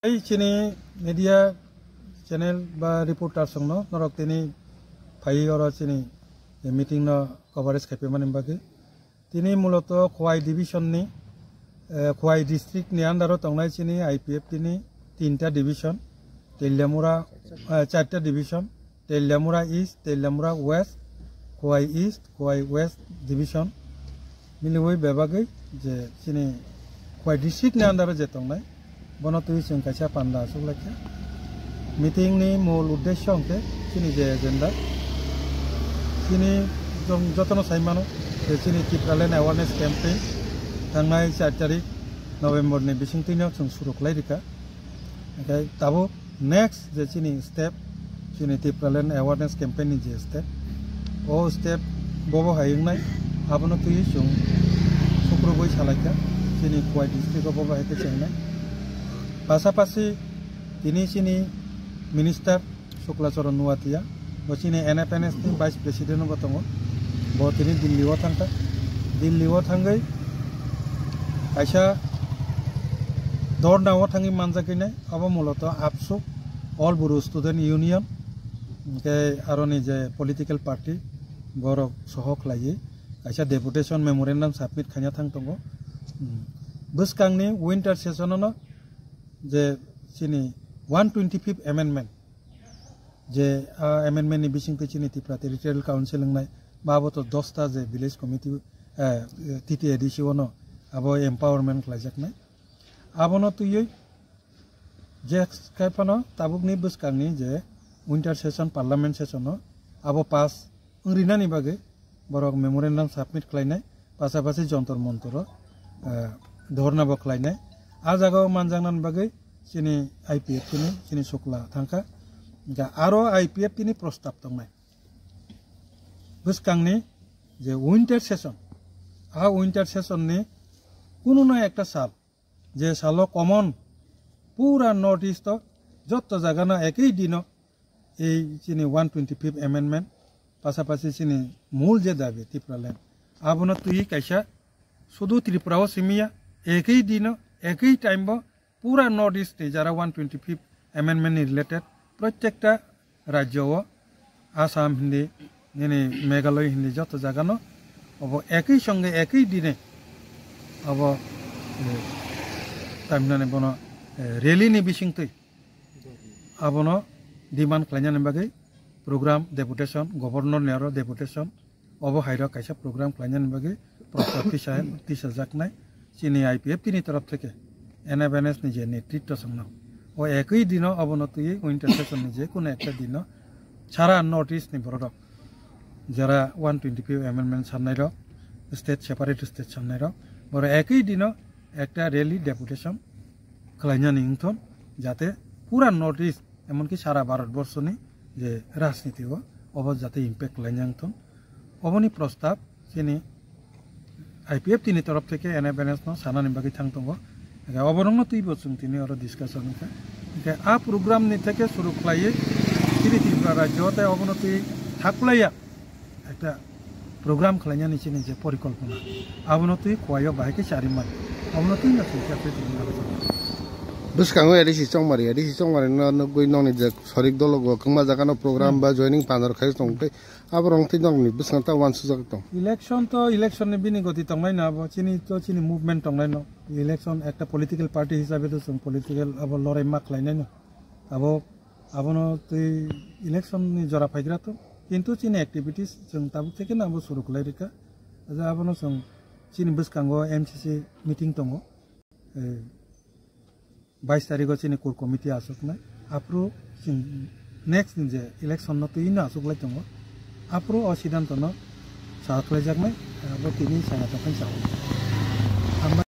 এই চিনি media channel বা রিপোর্টার সংনো নরক তিনি ফাই অর চিনি মিটিং ন কভারেজ খাইপে মানে বাকি তিনি মূলত খোয়াই ডিভিশন নি খোয়াই ডিস্ট্রিক্ট নি আন্ডারও তংনাই চিনি আইপিএফ তিনি 3টা ডিভিশন তেলিয়ামুরা 4টা division Teliamura east Teliamura west Khowai east Khowai west division মিলিবই বেবাগৈ যে চিনি খোয়াই ডিস্ট্রিক্ট নি আন্ডারও যে তংনাই বনো তুই जों কাইছা পান্ডা আসুলাকে মিটিং নি মূল উদ্দেশ্য অংকে চিনি যে এজেন্ডা চিনি যতন সাইমানো চিনি টিপ্রালেন অ্যাওয়ারনেস ক্যাম্পেইन थांनाय 4 तारिख नवेम्बर नि बिसिंतिनो जों सुरु खालायरिका ओमफ्राय दाबो नेक्स्ट जे चिनि स्टेप चिनि टिप्रालेन अवेयारनेस कैम्पेइन नि जे स्टेप ओ स्टेप बबो हायंनाय आबनो तुय जों सुक्रबोय सालायका चिनि खवाय डिस्ट्रिक्ट बबो हायके चेंनाय पासापासी तिनी चिनि मिनिस्टार शुक्लाचरण नुवातिया बचिनि एनएफएनएस नि वाइस प्रेसिडेंट बतंगो बो तिनी दिल्लीआव थांगै आइसा दरनाव थांगै मानजाकैनाय अब मूलत आबसु ऑल बरो स्टूडेंट यूनियन के आरोनि जे पॉलिटिकल पार्टी बर सहक लायै आइसा डेपुटेशन मेमोरेंडम सबमिट खायना थांतंगो बसकांनि विंटर सेशननो जे चिनि 125 एमेंडमेंट जे एमेंडमेंट नि बिसिंखै चिनि त्रिपुरा टेरिटोरियल काउंसिल नाय बाबतो 10टा जे विलेज कमिटी टीटी एडिशन आबो एम्पावरमेंट खालायजाकनाय आबनो तुयै जे खायफानो ताबुकनि बसकांनि जे विंटर सेशन पार्लियामेंट सेशन आबो पास ओरिनानि बागै बरक मेमोरेंडम सबमिट खालायनाय पासापासि जन्तर मंतर धरनाबो खालायनाय आ जागाव मानजांनानि बागै चिनि आईपीएफ चिनि शुक्ला थांखा आरो आईपीएफ तिनि प्रस्ताव दंनाय बसकांनि जे विंटर सेशन आ विंटर सेशन नि कुनो ना एक साल जे सालो कमन पूरा नॉर्थ ईस्ट जत जगह एक ही दिन ये चिनि 125 एमेंडमेंट पासापासि चिनि मूल जे दाबी त्रिपुरालैंड आबनो तुई कैसा शुद्ध त्रिपुराओ सिमिया एक ही दिन एक ही टाइम पूरा नॉर्थ ईस्ट जरा 125 एमेंडमेंट रिलेटेड प्रत्येकटा राज्य आसाम हिंदी यानी मेघालय हिंदी जत जगह न अब एक ही संगे एक ही दिन अब तामिनाने बनो रैली नि बिसिंगतै आबनो डिमांड खालायनानै बागै प्रोग्राम डेपुटेशन गवर्नर नेरो डेपुटेशन अब हाइरा कैसा प्रोग्राम खालायनानै बागै प्रस्ताव तिसाजाकनाय चिनि आईपीएफ तिनि तरफ थेके एनएफएनएस नि जे नेतृत्व संनो ओ एक ही दिन अबनो तुई विंटर सेशन नि जे कोनो एकटा दिन सारा नॉर्थ ईस्ट नि बरदक जरा 125 एमेंडमेंट साननाय र स्टेट सेपारेट स्टेट साननाय र बर एक ही दिन एकटा रैली डेपुटेशन खालायनानै इंथन जाते पूरा नॉर्थ ईस्ट एमनकि सारा भारतवर्षनि जे राजनीति अब जाते इम्पैक्ट खालायनांथन अबनि प्रस्ताव चिनि आईपीएफ तिनि तरफ थेके एनएफएनएस न सानानि बागै थांतंगो अबरंनो तुइबो जों तिनि आरो डिस्कशन के आ प्रोग्राम नि थेके शुरू खालायै तिनि त्रिपुरा राज्यते अबनो तुइ थाखलाया एकटा प्रोग्राम खालायनानै चिनि जे परिकल्पना आबनो तुइ खवायो बाहायके चारिमान आबनो तुइ न सैखाफे बसकांगो एडिसि चंगमारि न गय नंनि जे सरिक दलगो खंमा जागानो प्रोग्राम बा जॉइनिंग पानर खाय दंते आबरंग ति दंनि बसकां ता वान सुजाक दं इलेक्शन नि बिनि गति तंनाय ना चिनि मुभमेंट तंनाय न इलेक्शन एकटा पॉलिटिकल पार्टी हिसाबै तो जों पॉलिटिकल अब लराय मा खालायनाय न आबनो तुइ इलेक्शन नि जरा फायग्रा तो किन्तु चिनि एक्टिविटीज जों ताबुक थेके नाबो सुरु खालायरिका जा आबनो जों चिनि बसकांगो एमसीसी मीटिंग दङ 22 तारिख चिनि कोर कमिटी आसुकनाय आप्रो नेक्स्ट जे इलेक्शन न तुइनो आसुकलाय दङ आप्रो अ सिद्धांत न साख्लायजाकनाय अब तिनि साना तखन साव